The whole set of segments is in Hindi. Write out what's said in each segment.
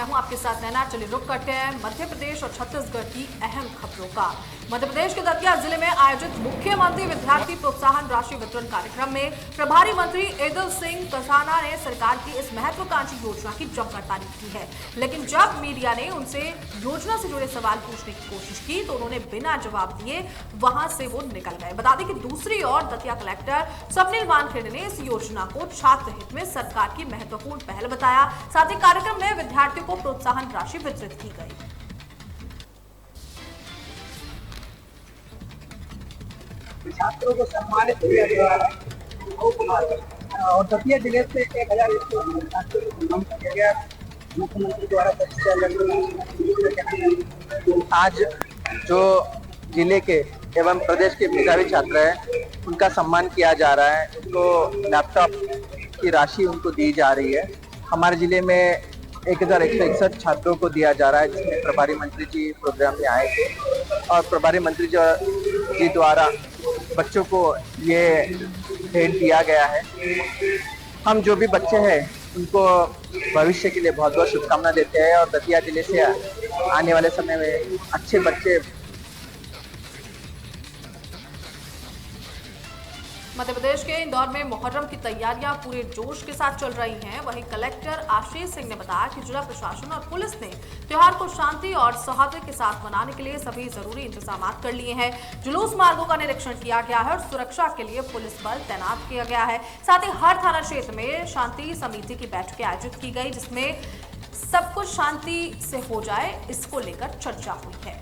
मैं हूं आपके साथ नैना। चलिए रुक करते हैं मध्य प्रदेश और छत्तीसगढ़ की अहम खबरों का। मध्य प्रदेश के दतिया जिले में आयोजित मुख्यमंत्री विद्यार्थी प्रोत्साहन राशि वितरण कार्यक्रम में प्रभारी मंत्री ईदल सिंह कसाना ने सरकार की इस महत्वाकांक्षी योजना की जमकर तारीफ की है। लेकिन जब मीडिया ने उनसे योजना से जुड़े सवाल पूछने की कोशिश की तो उन्होंने बिना जवाब दिए वहां से वो निकल गए। बता दें कि दूसरी ओर दतिया कलेक्टर स्वप्निल वानखेड़े ने इस योजना को छात्र हित में सरकार की महत्वपूर्ण पहल बताया। साथ ही कार्यक्रम में विद्यार्थियों को प्रोत्साहन राशि वितरित की गई। छात्रों को सम्मानित किया गया है और दतिया जिले से 1000 छात्रों को सम्मानित किया गया। मुख्यमंत्री द्वारा आज जो जिले के एवं प्रदेश के मेधावी छात्र हैं उनका सम्मान किया जा रहा है। उनको लैपटॉप की राशि उनको दी जा रही है। हमारे जिले में 1161 छात्रों को दिया जा रहा है, जिसमें प्रभारी मंत्री जी प्रोग्राम में आए थे और प्रभारी मंत्री जी द्वारा बच्चों को ये भेंट दिया गया है। हम जो भी बच्चे हैं उनको भविष्य के लिए बहुत बहुत शुभकामना देते हैं और दतिया जिले से आने वाले समय में अच्छे बच्चे। मध्य प्रदेश के इंदौर में मुहर्रम की तैयारियां पूरे जोश के साथ चल रही हैं। वहीं कलेक्टर आशीष सिंह ने बताया कि जिला प्रशासन और पुलिस ने त्योहार को शांति और सौहार्द के साथ मनाने के लिए सभी जरूरी इंतजाम कर लिए हैं। जुलूस मार्गों का निरीक्षण किया गया है और सुरक्षा के लिए पुलिस बल तैनात किया गया है। साथ ही हर थाना क्षेत्र में शांति समिति की बैठकें आयोजित की गई, जिसमें सब कुछ शांति से हो जाए इसको लेकर चर्चा हुई है।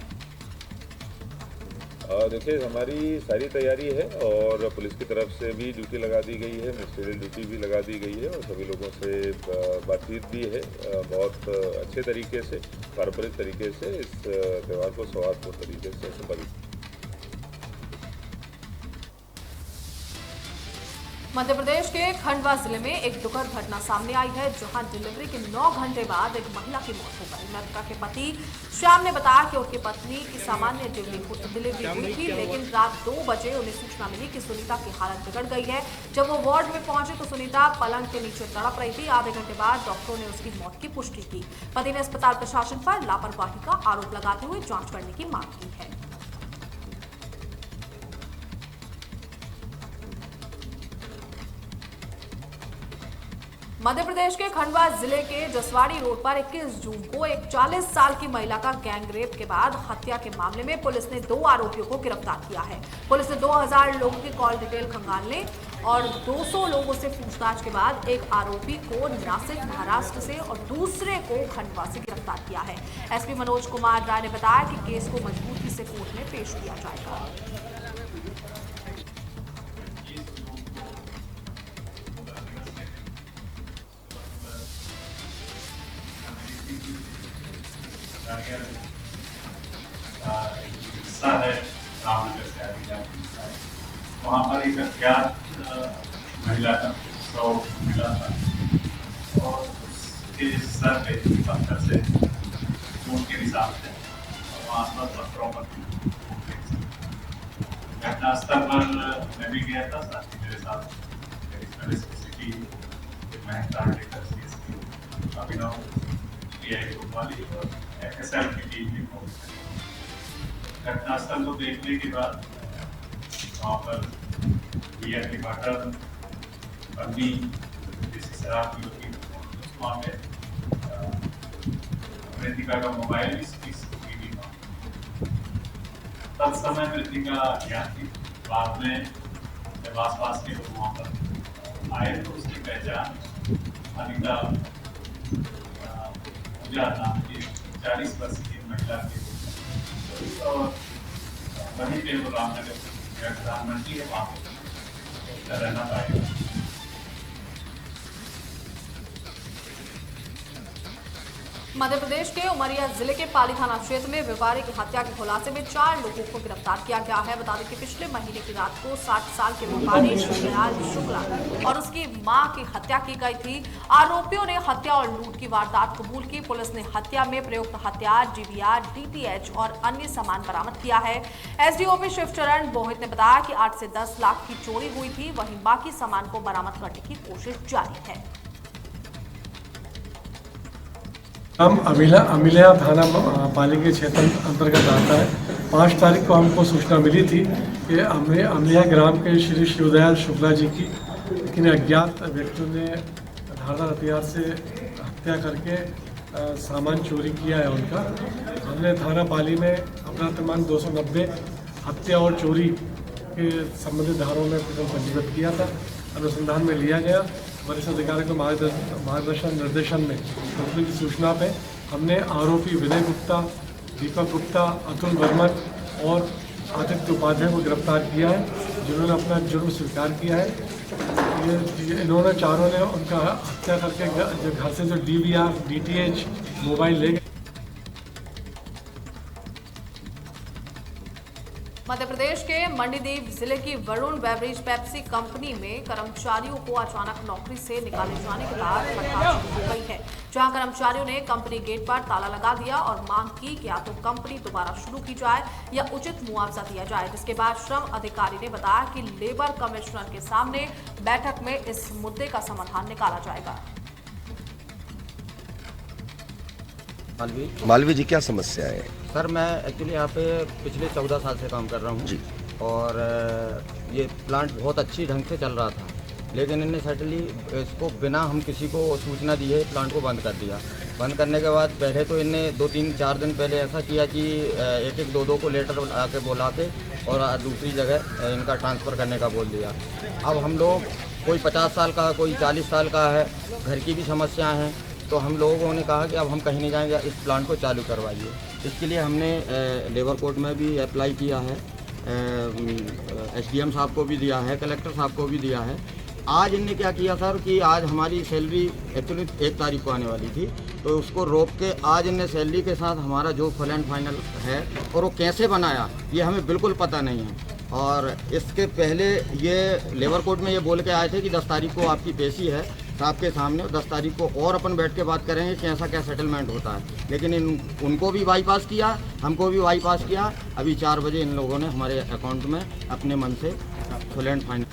देखिए, हमारी सारी तैयारी है और पुलिस की तरफ से भी ड्यूटी लगा दी गई है, मिनिस्ट्रियल ड्यूटी भी लगा दी गई है और सभी लोगों से बातचीत भी है। बहुत अच्छे तरीके से, पारंपरिक तरीके से इस त्यौहार को सौहार्दपूर्ण तरीके से संपन्न। मध्य प्रदेश के खंडवा जिले में एक दुखद घटना सामने आई है, जहां डिलीवरी के 9 घंटे बाद एक महिला की मौत हो गई। मृतका के पति श्याम ने बताया कि उनकी पत्नी की सामान्य डिलीवरी हुई थी, लेकिन रात 2 बजे उन्हें सूचना मिली कि सुनीता की हालत बिगड़ गई है। जब वो वार्ड में पहुंचे तो सुनीता पलंग के नीचे तड़प रही थी। आधे घंटे बाद डॉक्टरों ने उसकी मौत की पुष्टि की। पति ने अस्पताल प्रशासन पर लापरवाही का आरोप लगाते हुए जांच करने की मांग की है। मध्य प्रदेश के खंडवा जिले के जसवाड़ी रोड पर 21 जून को एक 40 साल की महिला का गैंगरेप के बाद हत्या के मामले में पुलिस ने 2 आरोपियों को गिरफ्तार किया है। पुलिस ने 2000 लोगों की कॉल डिटेल खंगालने और 200 लोगों से पूछताछ के बाद एक आरोपी को नासिक महाराष्ट्र से और दूसरे को खंडवा से गिरफ्तार किया है। एसपी मनोज कुमार राय ने बताया कि केस को मजबूती से कोर्ट में पेश किया जाएगा। हिस्सा है रामनगर से आगे वहाँ पर एक अज्ञात महिला का शव मिला था और उसके सर पे पत्थर से खून के निशान थे और वहाँ पर पत्थरों पर घटनास्थल पर मैं भी गया था। साथ ही मेरे साथ सिटी महंता अभिनव वाली और FSL की टीम भी पहुंची। घटनास्थल को देखने के बाद वहाँ पर बियर की बॉटल, बंदी, जिससे शराब की होती है, उस मामले मृतिका का मोबाइल भी CCTV था। तत्समय मृतिका ज्ञात थी। बाद में जब आसपास के लोग वहाँ पर आए तो उसकी पहचान अनिता नाम की 40 वर्षीय की महिला की और वहीं पे वो रामनगर प्रधानमंत्री है, वहाँ पे रहना पाएगा। मध्य प्रदेश के उमरिया जिले के पाली थाना क्षेत्र में व्यापारी की हत्या के खुलासे में 4 लोगों को गिरफ्तार किया गया है। बता दें कि पिछले महीने की रात को 60 साल के व्यापारी श्रीलाल शुक्ला और उसकी मां की हत्या की गई थी। आरोपियों ने हत्या और लूट की वारदात कबूल की। पुलिस ने हत्या में प्रयुक्त हथियार, DVR, DTH और अन्य सामान बरामद किया है। SDOP शिवचरण बोहित ने बताया कि 8 से 10 लाख की चोरी हुई थी, वहीं बाकी सामान को बरामद करने की कोशिश जारी है। हम अमिलिया थाना पालिका क्षेत्र अंतर्गत आता है। 5 तारीख को हमको सूचना मिली थी कि अमिलिया ग्राम के श्री शिवदयाल शुक्ला जी की लेकिन अज्ञात व्यक्तियों ने धारदार हथियार से हत्या करके सामान चोरी किया है उनका। हमने थाना पाली में अपराध क्रमांक 290 हत्या और चोरी के संबंधित धाराओं में पंजीबद्ध किया था। अनुसंधान में लिया गया। वरिष्ठ अधिकारी के मार्गदर्शन निर्देशन में कंपनी की सूचना पे हमने आरोपी विनय गुप्ता, दीपक गुप्ता, अतुल वर्मन और आदित्य उपाध्याय को गिरफ्तार किया है, जिन्होंने अपना जुर्म स्वीकार किया है। इन्होंने चारों ने उनका हत्या करके घर से जो DVR, DTH मोबाइल ले गए। मध्य प्रदेश के मंडीदीप जिले की वरुण बेवरेज पेप्सी कंपनी में कर्मचारियों को अचानक नौकरी से निकाले जाने के बाद हड़ताल शुरू हो गई है, जहां कर्मचारियों ने कंपनी गेट पर ताला लगा दिया और मांग की कि या तो कंपनी दोबारा शुरू की जाए या उचित मुआवजा दिया जाए। जिसके बाद श्रम अधिकारी ने बताया कि लेबर कमिश्नर के सामने बैठक में इस मुद्दे का समाधान निकाला जाएगा। मालवी जी, क्या समस्या है? सर, मैं एक्चुअली यहाँ पे पिछले 14 साल से काम कर रहा हूँ जी। और ये प्लांट बहुत अच्छी ढंग से चल रहा था, लेकिन इनने सडनली इसको बिना हम किसी को सूचना दिए प्लांट को बंद कर दिया। बंद करने के बाद पहले तो इनने 2-3-4 दिन पहले ऐसा किया कि एक 2 को लेटर आके बुला के और दूसरी जगह इनका ट्रांसफ़र करने का बोल दिया। अब हम लोग कोई 50 साल का, कोई 40 साल का है, घर की भी समस्या हैं, तो हम लोगों ने कहा कि अब हम कहीं नहीं जाएंगे, इस प्लांट को चालू करवाइए। इसके लिए हमने लेबर कोर्ट में भी अप्लाई किया है, SDM साहब को भी दिया है, कलेक्टर साहब को भी दिया है। आज इनने क्या किया सर कि आज हमारी सैलरी एक्चुअली 1 तारीख को आने वाली थी, तो उसको रोक के आज इनने सैलरी के साथ हमारा जो फुल एंड फाइनल है और वो कैसे बनाया ये हमें बिल्कुल पता नहीं है। और इसके पहले ये लेबर कोर्ट में ये बोल के आए थे कि 10 तारीख को आपकी पेशी है साहब के सामने, 10 तारीख को और अपन बैठ के बात करेंगे कि ऐसा क्या सेटलमेंट होता है। लेकिन उनको भी बाईपास किया, हमको भी बाईपास किया। अभी 4 बजे इन लोगों ने हमारे अकाउंट में अपने मन से फुल एंड फाइनल।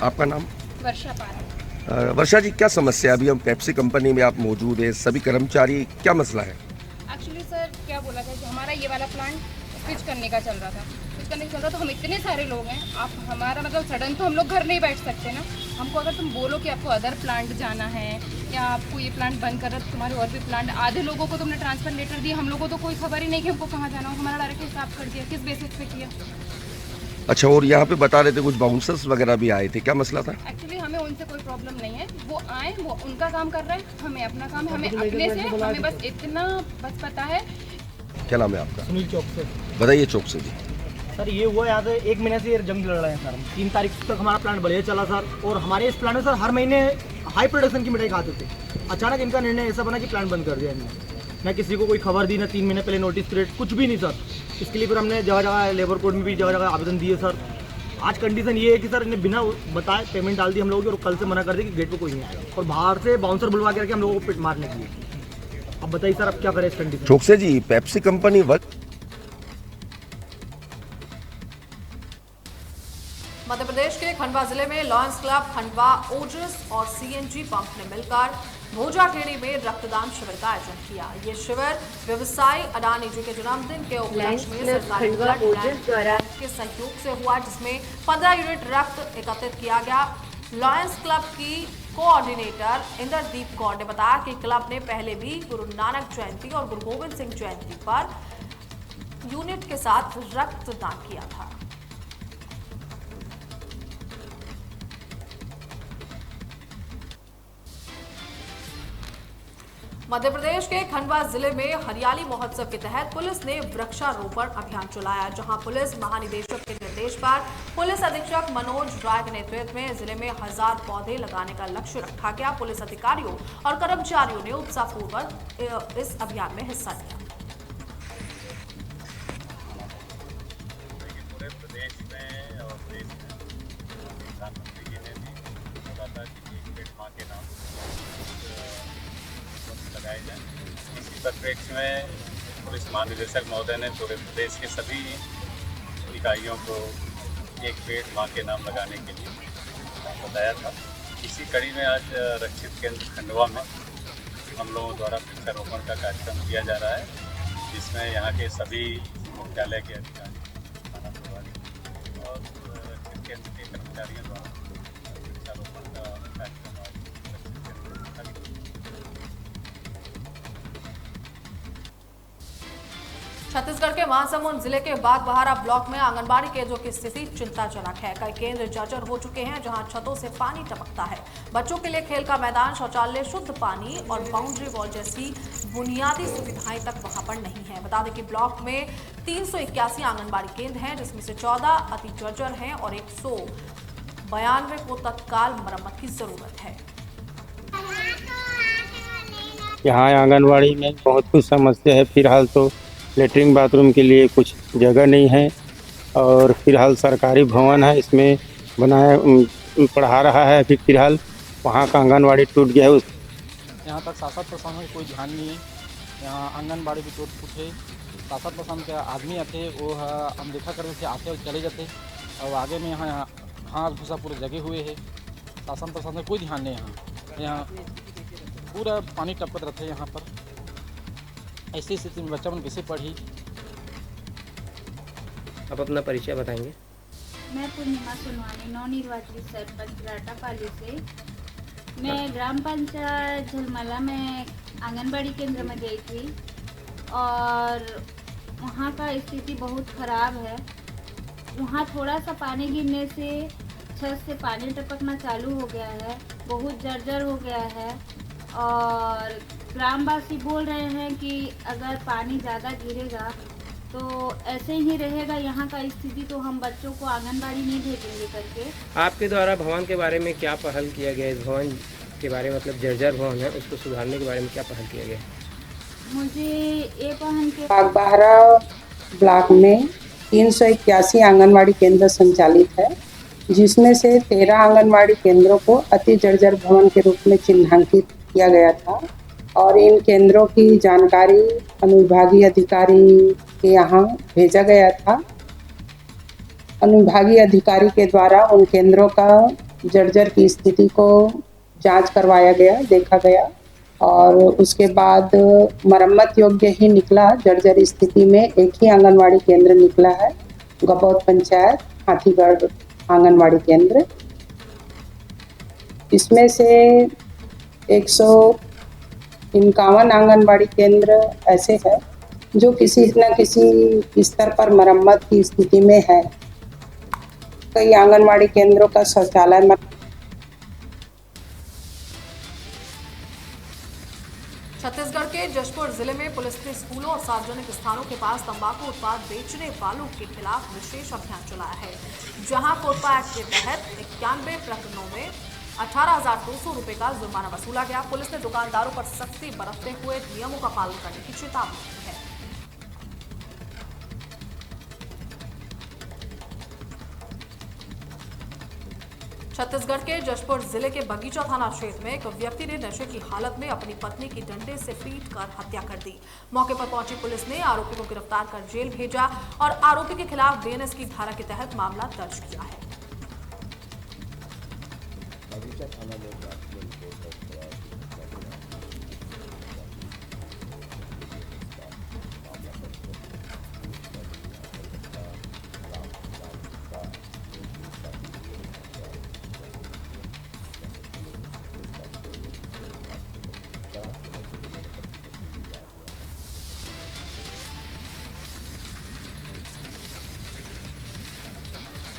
आपका नाम? वर्षा पारा। वर्षा जी, क्या समस्या है? अभी हम पेप्सी कंपनी में आप मौजूद है, सभी कर्मचारी, क्या मसला है? एक्चुअली सर क्या बोला था कि हमारा ये वाला प्लांट स्विच करने का चल रहा था, तो हम इतने सारे लोग हैं, आप हमारा मतलब सडन तो हम लोग घर नहीं बैठ सकते ना। हमको अगर तुम बोलो कि आपको अदर प्लांट जाना है या आपको ये प्लांट बंद कर रहा है, तुम्हारे और भी प्लांट, आधे लोगों को तुमने ट्रांसफर लेटर दिया, हम लोगों को तो कोई खबर ही नहीं कि हमको कहाँ जाना हो। हमारा डायरेक्ट हिसाब कर दिया, किस बेसिस पे किया? अच्छा, और यहाँ पे बता रहे थे कुछ बाउंसर्स वगैरह भी आए थे, क्या मसला था? एक्चुअली हमें उनसे कोई प्रॉब्लम नहीं है, वो आए, वो उनका काम कर रहे हैं, हमें अपना काम है, हमें अपने से, हमें बस इतना बस पता है। क्या नाम है आपका? सुनील चौक से। बताइए चौक से जी। सर ये हुआ यहाँ से 1 महीने से ये जंग लड़ रहे हैं सर। 3 तारीख तक हमारा प्लांट बढ़िया चला सर, और हमारे इस प्लांट में सर हर महीने हाई प्रोडक्शन की मिठाई खाते थे। अचानक इनका निर्णय ऐसा बना कि प्लांट बंद कर दिया इन्होंने। न किसी को कोई खबर दी, न 3 महीने पहले नोटिस पीरियड, कुछ भी नहीं सर। इसके लिए फिर हमने जगह जगह लेबर कोर्ट में भी जगह जगह आवेदन दिए सर। आज कंडीशन ये है कि सर इन्हें बिना बताए पेमेंट डाल दी हम लोगों की, और कल से मना कर दी कि गेट पे कोई नहीं आएगा, और बाहर से बाउंसर बुलवा के हम लोगों को पिट मारने के लिए। अब बताइए सर, अब क्या करें इस कंडीशन? चौक से जी, Pepsi company work. Madhya Pradesh के खंडवा जिले में लॉयंस क्लब खंडवा, ओजस और CNG पंप ने मिलकर भोजाखेड़ी में रक्तदान शिविर का आयोजन किया। ये शिविर व्यवसायी अडानी जी के जन्मदिन के उपलक्ष्य में सरकारी ब्लड बैंक के सहयोग से हुआ, जिसमें 15 यूनिट रक्त एकत्रित किया गया। लॉयंस क्लब की कोऑर्डिनेटर इंद्रदीप कौर ने बताया कि क्लब ने पहले भी गुरु नानक जयंती और गुरु गोविंद सिंह जयंती पर यूनिट के साथ रक्तदान किया था। मध्य प्रदेश के खंडवा जिले में हरियाली महोत्सव के तहत पुलिस ने वृक्षारोपण अभियान चलाया, जहां पुलिस महानिदेशक के निर्देश पर पुलिस अधीक्षक मनोज राय के नेतृत्व में जिले में 1000 पौधे लगाने का लक्ष्य रखा गया। पुलिस अधिकारियों और कर्मचारियों ने उत्साहपूर्वक इस अभियान में हिस्सा लिया। पूरे प्रदेश में और देश में प्रधानमंत्री जी ने भी बोला था कि एक पेड़ मां के नाम लगाए जाए। इसी परिप्रेक्ष्य में पुलिस महानिदेशक महोदय ने पूरे प्रदेश के सभी इकाइयों को एक पेड़ मां के नाम लगाने के लिए बताया था। इसी कड़ी में आज रक्षित केंद्र खंडवा में हम लोगों द्वारा वृक्षारोपण का कार्यक्रम किया जा रहा है, जिसमें यहाँ के सभी मुख्यालय के अधिकारी, थाना प्रभारी और केंद्र के कर्मचारियों द्वारा वृक्षारोपण का कार्यक्रम छत्तीसगढ़ के महासमुंद जिले के बागबहारा ब्लॉक में आंगनबाड़ी केंद्रों की स्थिति चिंताजनक है। कई केंद्र जर्जर हो चुके हैं, जहां छतों से पानी टपकता है। बच्चों के लिए खेल का मैदान, शौचालय, शुद्ध पानी और बाउंड्री वॉल जैसी बुनियादी सुविधाएं तक वहां पर नहीं है। बता दें कि ब्लॉक में 381 आंगनबाड़ी केंद्र हैं, जिसमें से 14 अति जर्जर हैं और 192 को तत्काल मरम्मत की जरूरत है। यहाँ आंगनबाड़ी में बहुत कुछ समस्या है। फिलहाल तो लेटरिन बाथरूम के लिए कुछ जगह नहीं है और फिलहाल सरकारी भवन है, इसमें बनाया पढ़ा रहा है। अभी फिलहाल वहाँ का आंगनबाड़ी टूट गया है। यहाँ तक शासन प्रशासन का कोई ध्यान नहीं है। यहाँ आंगनबाड़ी भी टूट फूट है। शासन प्रशासन के आदमी आते वो हम देखा करते थे, आते और चले जाते और आगे में यहाँ घास भूसा पूरे जगे हुए है। शासन प्रशासन का कोई ध्यान नहीं है। यहाँ पूरा पानी टपकत रहते हैं। यहाँ पर ऐसी स्थिति में बच्चा मन कैसे पढ़ी। आप अपना परिचय बताएंगे? मैं पूर्णिमा सोनवानी, नवनिर्वाचित सरपंच राटापाली से। मैं ग्राम पंचायत झलमला में आंगनबाड़ी केंद्र में गई थी और वहाँ का स्थिति बहुत ख़राब है। वहाँ थोड़ा सा पानी गिरने से छत से पानी टपकना चालू हो गया है, बहुत जर्जर हो गया है और ग्रामवासी बोल रहे हैं कि अगर पानी ज़्यादा गिरेगा तो ऐसे ही रहेगा यहाँ का स्थिति, तो हम बच्चों को आंगनबाड़ी नहीं भेजेंगे करके। आपके द्वारा भवन के बारे में क्या पहल किया गया? इस भवन के बारे में, मतलब जर्जर भवन है, उसको सुधारने के बारे में क्या पहल किया गया? मुझे ये पहन के बागबहारा ब्लॉक में 381 आंगनबाड़ी केंद्र संचालित है, जिसमें से 13 आंगनबाड़ी केंद्रों को अति जर्जर भवन के रूप में चिन्हांकित किया गया था और इन केंद्रों की जानकारी अनुविभागीय अधिकारी के यहाँ भेजा गया था। अनुविभागीय अधिकारी के द्वारा उन केंद्रों का जर्जर की स्थिति को जांच करवाया गया, देखा गया और उसके बाद मरम्मत योग्य ही निकला। जर्जर स्थिति में एक ही आंगनबाड़ी केंद्र निकला है, गपौत पंचायत हाथीगढ़ आंगनबाड़ी केंद्र। इसमें से 151 आंगनबाड़ी केंद्र ऐसे हैं जो किसी न किसी स्तर पर मरम्मत की स्थिति में है। कई आंगनबाड़ी केंद्रों का शौचालय छत्तीसगढ़ के जशपुर जिले में पुलिस ने स्कूलों और सार्वजनिक स्थानों के पास तंबाकू उत्पाद बेचने वालों के खिलाफ विशेष अभियान चलाया है, जहां कोटपा एक्ट के तहत 91 प्रकरणों में 18,200 रुपए का जुर्माना वसूला गया। पुलिस ने दुकानदारों पर सख्ती बरतते हुए नियमों का पालन करने की चेतावनी दी है। छत्तीसगढ़ के जशपुर जिले के बगीचा थाना क्षेत्र में एक व्यक्ति ने नशे की हालत में अपनी पत्नी की डंडे से पीटकर हत्या कर दी। मौके पर पहुंची पुलिस ने आरोपी को गिरफ्तार कर जेल भेजा और आरोपी के खिलाफ बीएनएस की धारा के तहत मामला दर्ज किया है।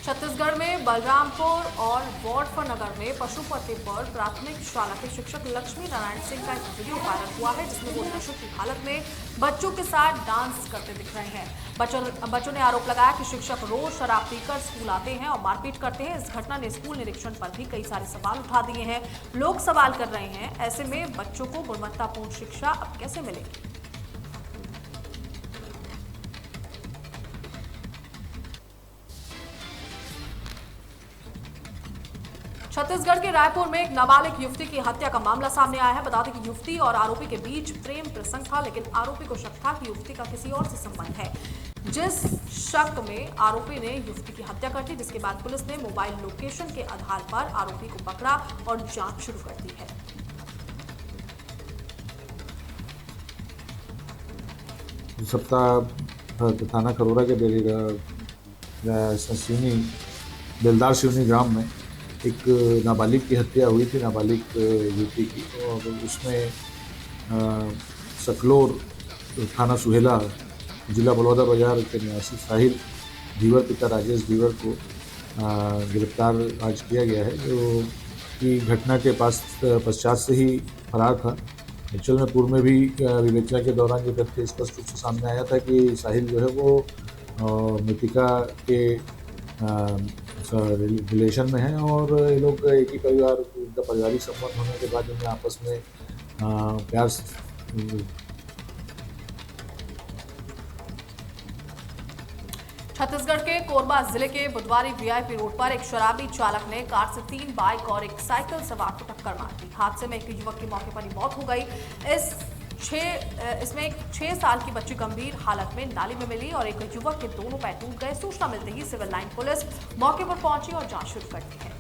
छत्तीसगढ़ में बलरामपुर और वार्डफनगर में पशुपति पर प्राथमिक शाला के शिक्षक लक्ष्मी नारायण सिंह का एक वीडियो वायरल हुआ है, जिसमें वो नशे की हालत में बच्चों के साथ डांस करते दिख रहे हैं। बच्चों ने आरोप लगाया कि शिक्षक रोज शराब पीकर स्कूल आते हैं और मारपीट करते हैं। इस घटना ने स्कूल निरीक्षण पर भी कई सारे सवाल उठा दिए हैं। लोग सवाल कर रहे हैं, ऐसे में बच्चों को गुणवत्तापूर्ण शिक्षा अब कैसे मिलेगी? छत्तीसगढ़ के रायपुर में एक नाबालिग युवती की हत्या का मामला सामने आया है। बता दें कि युवती और आरोपी के बीच प्रेम प्रसंग था, लेकिन आरोपी को शक था कि युवती का किसी और से संबंध है। जिस शक में आरोपी ने युवती की हत्या कर दी, जिसके बाद पुलिस ने मोबाइल लोकेशन के आधार पर आरोपी को पकड़ा और जांच शुरू कर दी है। सप्ताह थाना खरोरा के बेलदार शिवनी ग्राम में एक नाबालिग की हत्या हुई थी, नाबालिग युवती की, और उसमें सकलोर थाना सुहेला जिला बलौदा बाजार के निवासी साहिल धीवर पिता राजेश धीवर को गिरफ्तार आज किया गया है, जो कि घटना के पश्चात से ही फरार था। एक्चुअल में पूर्व में भी विवेचना के दौरान ये तथ्य स्पष्ट रूप से सामने आया था कि साहिल जो है वो मृतिका के रिलेशन में है, और ये लोग एक ही परिवार, उनका पारिवारिक संबंध होने के बाद इनमें आपस में प्यार। छत्तीसगढ़ के कोरबा जिले के बुधवारी वीआईपी रोड पर एक शराबी चालक ने कार से 3 बाइक और एक साइकिल सवार को टक्कर मार दी। हादसे में एक युवक की मौके पर ही मौत हो गई। इसमें एक 6 साल की बच्ची गंभीर हालत में नाली में मिली और एक युवक के दोनों पैर टूट गए। सूचना मिलते ही सिविल लाइन पुलिस मौके पर पहुंची और जांच शुरू कर दी है।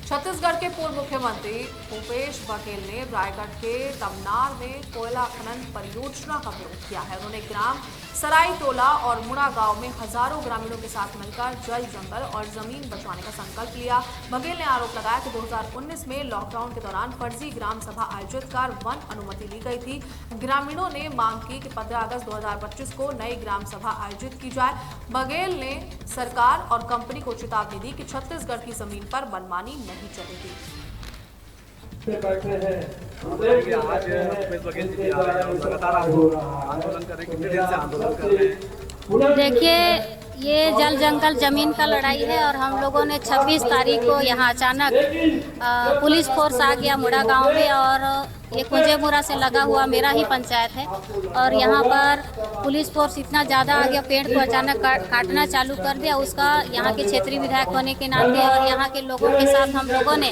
छत्तीसगढ़ के पूर्व मुख्यमंत्री भूपेश बघेल ने रायगढ़ के तमनार में कोयला खनन परियोजना का विरोध किया है। उन्होंने ग्राम सराई टोला और मुड़ा गांव में हजारों ग्रामीणों के साथ मिलकर जल, जंगल और जमीन बचाने का संकल्प लिया। बघेल ने आरोप लगाया कि 2019 में लॉकडाउन के दौरान फर्जी ग्राम सभा आयोजित कर वन अनुमति ली गई थी। ग्रामीणों ने मांग की कि 15 अगस्त 2025 को नई ग्राम सभा आयोजित की जाए। बघेल ने सरकार और कंपनी को चेतावनी दी कि छत्तीसगढ़ की जमीन पर मनमानी नहीं चलेगी। देखिए, ये जल जंगल जमीन का लड़ाई है और हम लोगों ने 26 तारीख को यहाँ अचानक पुलिस फोर्स आ गया मुड़ा गांव में, और ये कुंजेमुरा से लगा हुआ मेरा ही पंचायत है, और यहाँ पर पुलिस फोर्स इतना ज़्यादा आ गया, पेड़ को अचानक काटना चालू कर दिया। उसका यहाँ के क्षेत्रीय विधायक होने के नाते और यहाँ के लोगों के साथ हम लोगों ने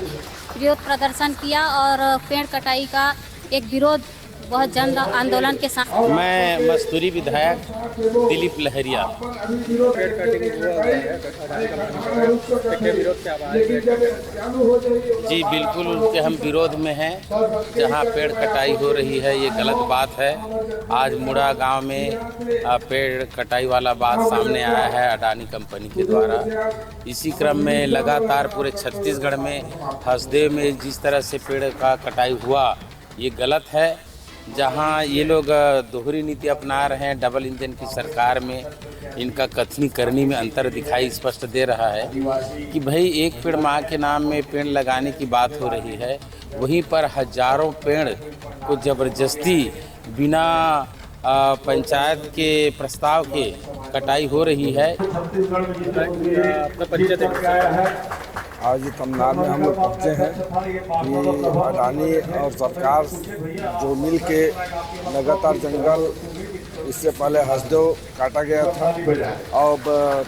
विरोध प्रदर्शन किया और पेड़ कटाई का एक विरोध बहुत जन आंदोलन के साथ। मैं मस्तूरी विधायक दिलीप लहरिया। जी बिल्कुल, उनके हम विरोध में हैं। जहां पेड़ कटाई हो रही है ये गलत बात है। आज मुड़ा गांव में पेड़ कटाई वाला बात सामने आया है अडानी कंपनी के द्वारा। इसी क्रम में लगातार पूरे छत्तीसगढ़ में हसदेव में जिस तरह से पेड़ का कटाई हुआ ये गलत है। जहां ये लोग दोहरी नीति अपना रहे हैं, डबल इंजन की सरकार में इनका कथनी करनी में अंतर दिखाई स्पष्ट दे रहा है कि भाई एक पेड़ माँ के नाम में पेड़ लगाने की बात हो रही है, वहीं पर हजारों पेड़ को जबरदस्ती बिना पंचायत के प्रस्ताव के कटाई हो रही है। आज तमनार में हम लोग पहुँचे हैं कि अडानी और सरकार जो मिल के लगातार जंगल, इससे पहले हसदेव काटा गया था, और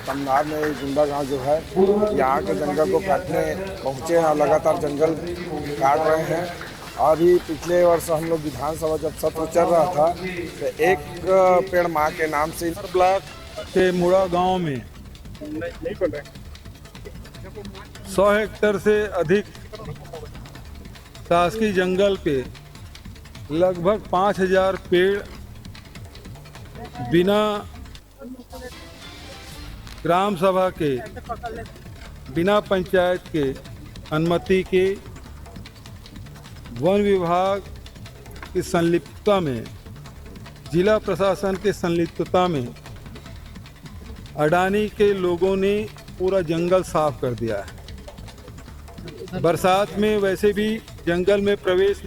तमनार में गुंडा गांव जो है यहाँ के जंगल को काटने पहुँचे हैं और लगातार जंगल काट रहे हैं। अभी पिछले वर्ष हम लोग विधानसभा जब सत्र चल रहा था तो एक पेड़ माँ के नाम से ब्लॉक के मुड़ा गांव में 100 हेक्टेयर से अधिक शासकीय जंगल पे लगभग 5000 पेड़ बिना ग्राम सभा के, बिना पंचायत के अनुमति के, वन विभाग की संलिप्तता में, जिला प्रशासन के संलिप्तता में अडानी के लोगों ने पूरा जंगल साफ कर दिया है। बरसात में वैसे भी जंगल में प्रवेश।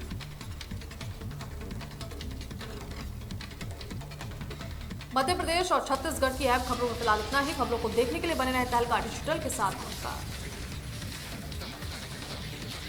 मध्य प्रदेश और छत्तीसगढ़ की अहम खबरों में फिलहाल इतना ही। खबरों को देखने के लिए बने रहें तहलका डिजिटल के साथ। नमस्कार।